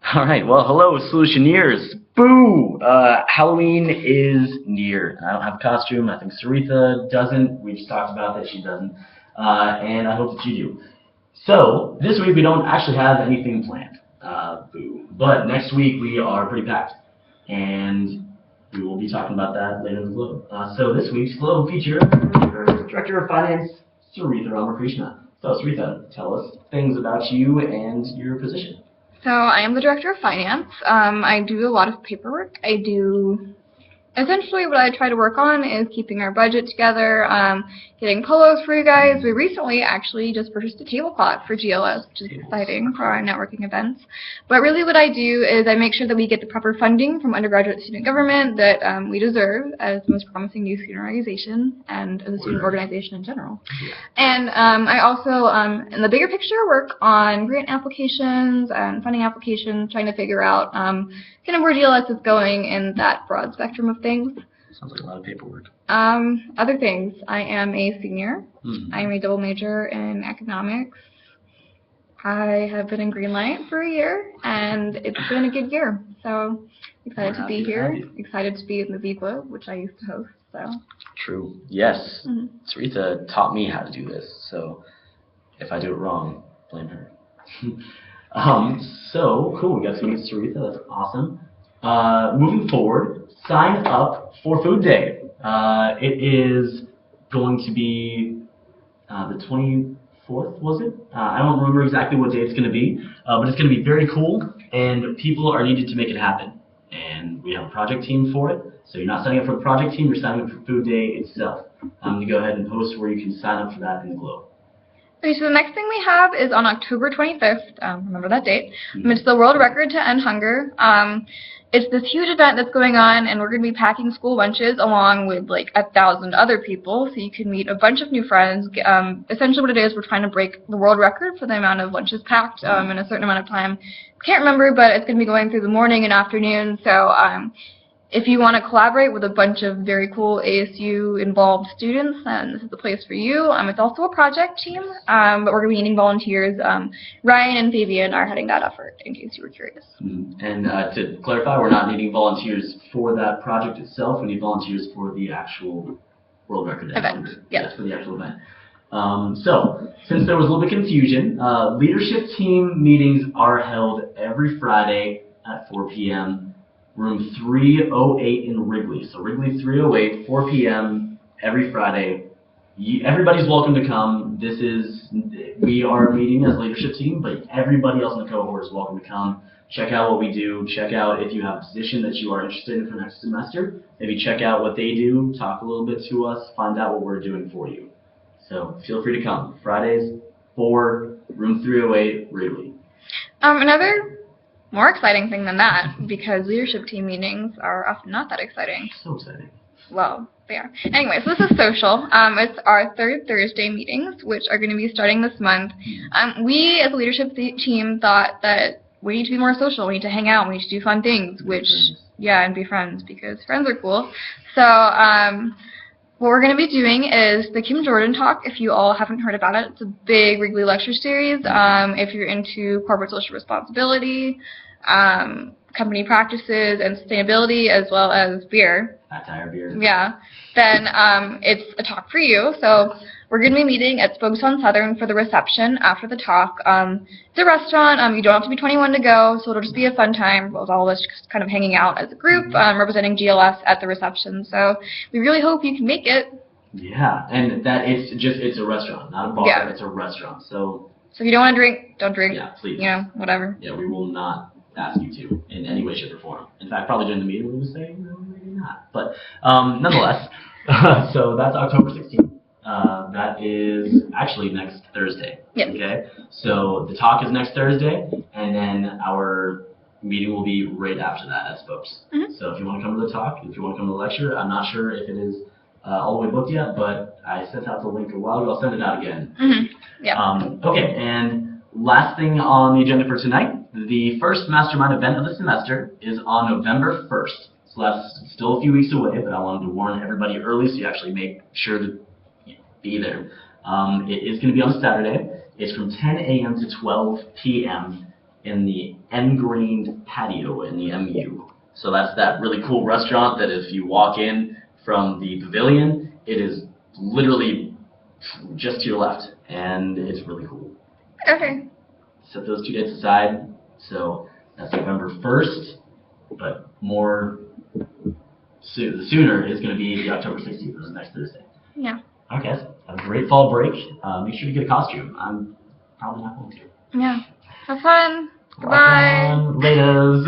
All right. Well, hello, Solutioneers. Boo! Halloween is near. I don't have a costume. I think Saritha doesn't. We just talked about that she doesn't. And I hope that you do. So, this week we don't actually have anything planned. Boo. But next week we are pretty packed. And we will be talking about that later in the Globe. So, this week's Globe features Director of Finance, Saritha Ramakrishna. So, Saritha, tell us things about you and your position. So I am the director of finance. I do a lot of paperwork. Essentially what I try to work on is keeping our budget together, getting polos for you guys. We recently actually just purchased a tablecloth for GLS, which is exciting for our networking events. But really what I do is I make sure that we get the proper funding from undergraduate student government that we deserve as the most promising youth student organization and as a student organization in general. And I also, in the bigger picture, work on grant applications and funding applications, trying to figure out kind of where GLS is going in that broad spectrum of things. Sounds like a lot of paperwork. Other things. I am a senior. I am a double major in economics. I have been in Greenlight for a year, and it's been a good year. So excited to be here. Excited to be in the VGlobe, which I used to host. So. True. Yes. Saritha taught me how to do this, so if I do it wrong, blame her. So cool. We got to meet Saritha. That's awesome. Moving forward, sign up for Food Day. It is going to be the 24th, was it? I don't remember exactly what day it's going to be, but it's going to be very cool, and people are needed to make it happen. And we have a project team for it, so you're not signing up for the project team, you're signing up for Food Day itself. I'm going to go ahead and post where you can sign up for that in the Globe. Okay, so the next thing we have is on October 25th, remember that date, it's the World Record to End Hunger. It's this huge event that's going on, and we're going to be packing school lunches along with like 1,000 other people, so you can meet a bunch of new friends. Essentially what it is, we're trying to break the world record for the amount of lunches packed in a certain amount of time. Can't remember, but it's going to be going through the morning and afternoon, so if you want to collaborate with a bunch of very cool ASU-involved students, then this is the place for you. It's also a project team, but we're going to be needing volunteers. Ryan and Fabian are heading that effort, in case you were curious. And to clarify, we're not needing volunteers for that project itself. We need volunteers for the actual World Record event. Yes, for the actual event. So, since there was a little bit of confusion, leadership team meetings are held every Friday at 4 p.m. Room 308 in Wrigley. So Wrigley 308, 4 p.m. every Friday. Everybody's welcome to come. We are meeting as a leadership team, but everybody else in the cohort is welcome to come. Check out what we do. Check out if you have a position that you are interested in for next semester. Maybe check out what they do. Talk a little bit to us. Find out what we're doing for you. So feel free to come. Fridays, 4, room 308, Wrigley. Another more exciting thing than that, because leadership team meetings are often not that exciting. So exciting. Well, they are. Anyway, so this is social. It's our third Thursday meetings, which are going to be starting this month. We, as a leadership team, thought that we need to be more social. We need to hang out. We need to do fun things, and be friends, because friends are cool. So, what we're going to be doing is the Kim Jordan Talk, if you all haven't heard about it. It's a big Wrigley lecture series. If you're into corporate social responsibility, company practices, and sustainability, as well as beer. Satire beer. Yeah. Then it's a talk for you. So we're going to be meeting at Spokes on Southern for the reception after the talk. It's a restaurant. You don't have to be 21 to go, so it'll just be a fun time with all of us just kind of hanging out as a group, representing GLS at the reception. So we really hope you can make it. Yeah, and that it's a restaurant, not a bar. Yeah. It's a restaurant. So if you don't want to drink, don't drink. Yeah, please. Whatever. Yeah, we will not ask you to in any way, shape, or form. In fact, probably during the meeting we will say, no, maybe not. But nonetheless, so that's October 16th. That is actually next Thursday. Yes. Okay? So the talk is next Thursday, and then our meeting will be right after that at Spokes. So if you want to come to the talk, if you want to come to the lecture, I'm not sure if it is all the way booked yet, but I sent out the link a while ago. I'll send it out again. Yeah. Okay, and last thing on the agenda for tonight, the first mastermind event of the semester is on November 1st. So that's still a few weeks away, but I wanted to warn everybody early so you actually make sure to be there. It is going to be on Saturday. It's from 10 a.m. to 12 p.m. in the Engrained Patio in the MU. So that's that really cool restaurant that if you walk in from the pavilion, it is literally just to your left, and it's really cool. Okay. Set those 2 dates aside. So that's November 1st, but more the sooner is going to be the October 16th, which is next Thursday. Yeah. Okay, so have a great fall break. Make sure you get a costume. I'm probably not going to. Yeah. Have fun. Rock on. Goodbye. Laters.